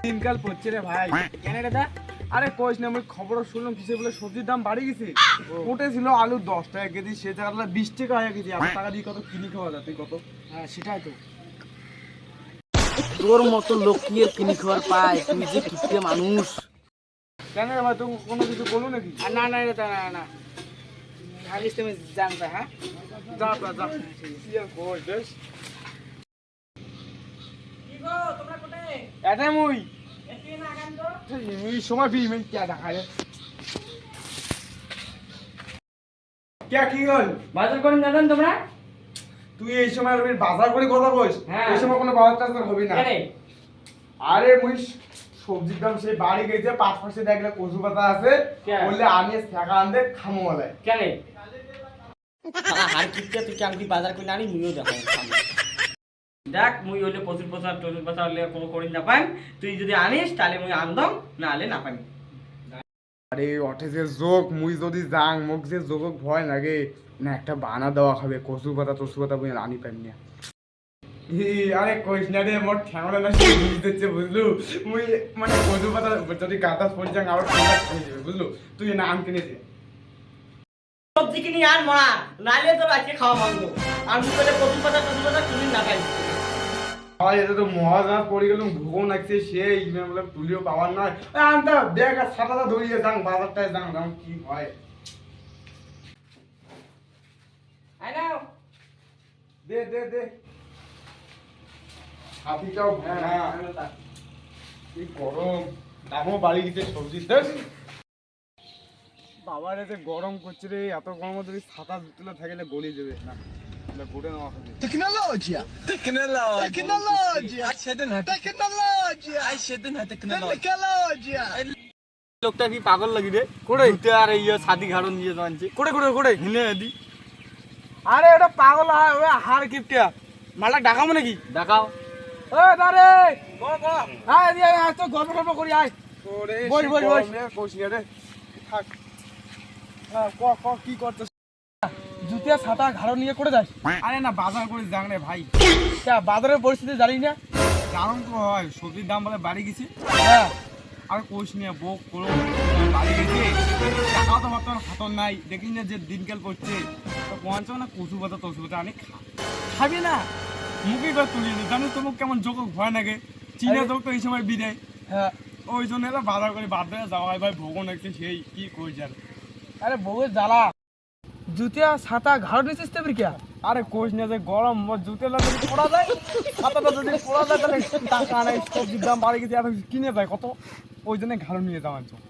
দিনকাল পড়ছে রে ভাই। কেন দাদা? আরে কইস না, আমি খবর শুনলাম কিসে বলে সবজির দাম বাড়ি গেছে। ওটে ছিল আলু 10 টাকা কেজি, সে জায়গাটা 20 টাকা হয়ে গেছে। এত টাকা দিয়ে কত কিনি খাওয়া যায়? তুই কত? হ্যাঁ সেটাই তো, তোর মতো লোক কি আর কিনি খাবার পায়? তুই যে কিপটে মানুষ। কেন রে ভাই, তুই কোনো কিছু বলো নাকি? না না দাদা, না না, খালি তুমি জানবে। হ্যাঁ যা যা যা, কি আর কই দেশ। কি গো তোমরা কোথায়? এটা মুই এতে না গান তো এই সময় বি মেন क्या দেখা রে? কে কি হল? বাজার করেন যাবেন তোমরা? তুই এই সময় রবি বাজার করে কথা কইস? হ্যাঁ। এই সময় কোনো বাজার টাজার হবে না। কেন? আরে মুই সবজির দাম সেই বাড়ি গেছে, পাশে দেখলে কচু পাতা আছে, বললে আমি টাকা আনতে খামো বলে। কেন হার কিপটে তুই কেমন বাজার করে আনি মুইও দেখো দেখ, মুই হইলে প্রচুর প্রচার টচুর প্রচার হলে কোনো করিন না পাই। তুই যদি আনিস তাহলে মুই আনদম, না হলে না পাই। আরে ওঠে যে যোগ, মুই যদি যাং মোক যে যোগ ভয় লাগে না, একটা বানা দেওয়া হবে কচু পাতা টচু পাতা বই আনি পাইম না। আরে কইস না রে, মোর ঠ্যাংলা না বুঝতেছে বুঝলু। মুই মানে কচু পাতা যদি গাদা পড়ে যাং আবার খাই যাবে বুঝলু। তুই না আম কিনেছে সবজি কিনি আর মরা, নাইলে তো আজকে খাওয়া ভাঙবো। আর মুই বলে প্রচুর প্রচার তুমি না পাই। ভাই এটা তো মহাজাত পড়ে গেল, ভুবন লাগছে সেই বলে তুলিও পাওয়ার নয়। আনতা দেখ আর ছাতাটা ধরিয়ে যাং বাজারটায় যাং যাং কি হয়। আই নাও দে দে দে হাতিটাও ভাঙা। কি গরম, দামও বাড়ি গেছে সবজি। বাবার এতে গরম করছে রে, এত গরম যদি ছাতা তুলে থাকলে গলি যাবে না, ঘুরে নেওয়া হবে। Tecnologia! Tecnologia! Tecnologia! লোকটা কি পাগল লাগি রে? কোড়ে দুতে আর ইয়ে সাদি ঘাড়ন নিয়ে যাচ্ছে। কোড়ে কোড়ে কোড়ে হিনে দি আরে এটা পাগল হয় ওই হার কিপটিয়া। মালটা ডাকাবো নাকি? দেখাও। এ দাঁড়ে আয় দিয়ে আয় তো গল্প গল্প করি আয়। বই বই বই কইছি রে থাক। হ্যাঁ ক ক কি করতেছ? জুতিয়া ছাতা ঘাড় নিয়ে করে যাস? আরে না বাজার করে যাং রে ভাই। তা বাজারের পরিস্থিতি জানি না? জানো তো হয়, সবজির দাম বলে বাড়ি গেছে। হ্যাঁ আর কইস নিয়ে বউ কোনো বাড়ি গেছে, টাকা তো বর্তমান হাতর নাই। দেখলি না যে দিনকাল পড়ছে, তো পঞ্চাশ না কচু পাতা টচু পাতা আনি খাবি না, মুখে করে তুলি জানিস তো মুখ কেমন যোগ ভয় লাগে। চীনা যোগ তো এই সময় বিদায়। হ্যাঁ ওই জন্য এলা বাজার করে বাদ দেওয়া যাওয়া হয় ভাই। ভোগন একটু সেই কি কই যার। আরে বউয়ের জ্বালা, জুতিয়া ছাতা ঘাড় নিচিস তেমনি কে? আরে কোচ না যে গরম, জুতেলা যদি পড়া যায়, ছাতাটা যদি পড়া যায় তাহলে টাকা নাই। সবজির দাম বাড়ি গেছে, এত কিনে যায় কত, ওই জন্য ঘাড় নিয়ে যাওয়ার জন্য।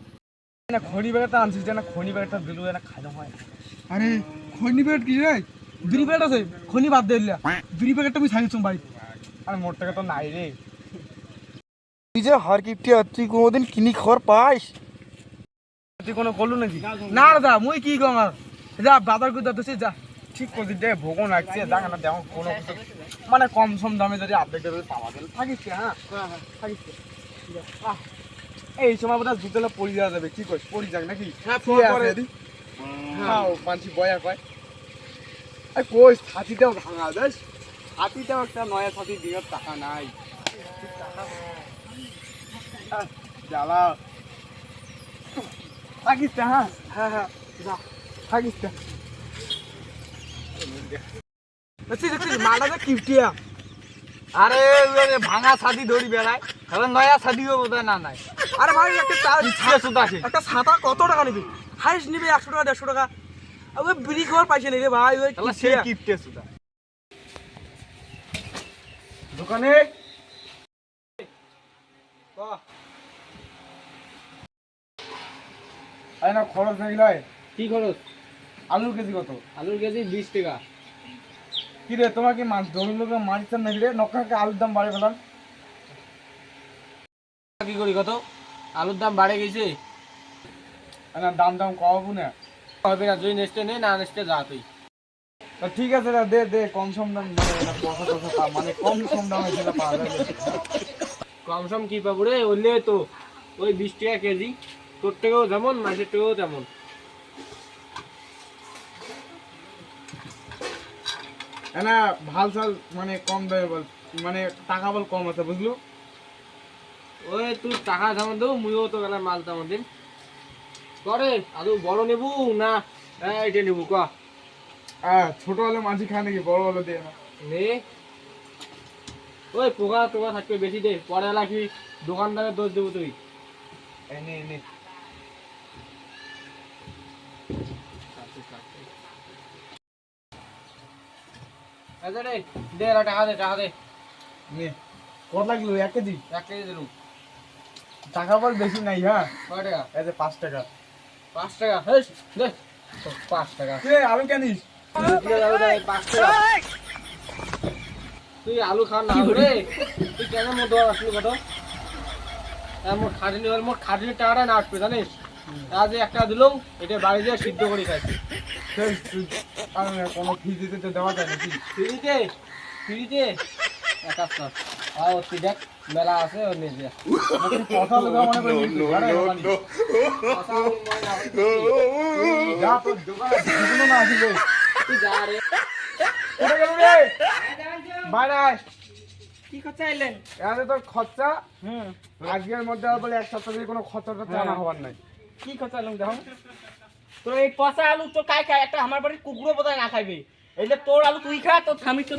না খনি ব্যাগটা আনছিস না, খনি ব্যাগটা দিলু না খাইতে হয়। আরে খনি ব্যাগ কি রে? দুই প্যাকেট আছে, খনি বাদ দিলা দুই প্যাকেটটা আমি ছাড়িয়েছ বাড়ি। আরে মোট টাকা তো নাই রে। তুই যে হার কিপটি, তুই কোনোদিন কিনি খাবার পাইস? তুই কোনো করলু নাকি? না দাদা মুই কি কম আর যা বাজার করে দিতেছি যা। ঠিক করছি দে, ভোগন লাগছে যা না দেখো কোনো কিছু মানে কম সম দামে যদি আপডেট পাওয়া গেল থাকিস। হ্যাঁ থাকিস। এই সময় বোধহয় জুতোলা পড়ি যাওয়া যাবে, কি করিস পড়ি যাক নাকি? হ্যাঁ মানছি বয়া কয়। আর কই ছাতিটাও ভাঙা বেশ, ছাতিটাও একটা নয়া ছাতি দিয়ে টাকা নাই। জ্বালা থাকিস। হ্যাঁ হ্যাঁ হ্যাঁ যা থাকিস। মালটা কিপটিয়া। আরে ভাঙা ছাদি ধরি বেড়ায়, এখন নয়া ছাদিও বোধহয় না নাই। আরে ভাই একটা ছাতা কত টাকা নিবি? হাইস নিবি 100 টাকা 150 টাকা। ওই বিড়ি খাওয়ার পয়সা নেই রে ভাই। ওই সেই কিপটে সুদা দোকানে আরে না খরচ নাকি লয়? কি খরচ? আলুর কেজি কত? আলুর কেজি 20 টাকা। কি রে তোমার কি মাছ জমির লোক মাছ চান নাকি রে? নকাকে আলুর দাম বাড়ে ফেলাম। কি করি কত? আলুর দাম বাড়ে গেছে। না দাম দাম কমাবো না। হবে না, তুই নেক্সটে নে, না নেক্সটে যা তুই। ঠিক আছে দে দে কম সম দাম মানে কম সম দামে যেটা পাওয়া যায়। কম সম কি পাবো রে? ওইলে তো ওই 20 টাকা কেজি। তোর টাকাও যেমন, মাছের টাকাও তেমন। না ভাল চাল মানে কম দেবে বল, মানে টাকা বল কম আছে বুঝলু। ওই তুই টাকা ধামন দেবো মুইও তো গেলাম মাল তামন দিন করে আলু বড় নেবু না এইটা নেবু ক ছোট হলে মাঝি খায় নাকি বড় হলে দিয়ে না নে ওই পোকা টোকা থাকবে বেশি দে পরে এলা কি দোকানদারের দোষ দেবো তুই এনে এনে আচ্ছা রে দে এলা টাকা দে নে কত লাগলো 1 কেজি 1 কেজি দিলুম টাকা বল বেশি নাই হ্যাঁ কয় টাকা এই যে 5 টাকা 5 টাকা হেস দে 5 টাকা তুই আলু কেনিস তুই আলু খাওয়া না রে তুই কেন মতো আসলি কত মোট খাটিনি টাকাটা না আসবে জানিস আজ 1 টাকা দিলাম এটা বাড়ি দিয়ে সিদ্ধ করে খাইছি কোনো ফি দিতে তো দেওয়া যায় নাকি ফ্রিতে এক কাজ কর আর তুই দেখ মেলা আছে ওর নিয়ে যা কথা বলে মনে করি যা তোর দোকানে জীবনও না আসবে তুই যা রে কোথায় গেল রে বাইরে আয় কি কথা আইলেন এখানে তোর খরচা আজকের মধ্যে আর বলে 1 সপ্তাহ দিয়ে কোনো খরচাটা জানা হবার নাই কি কথা আইলেন দেখো তো এই পচা আলু তো কাই খায় একটা আমার বাড়ির কুকুরও বোধহয় না খাইবে এই যে তোর আলু তুই খা তোর স্বামী তো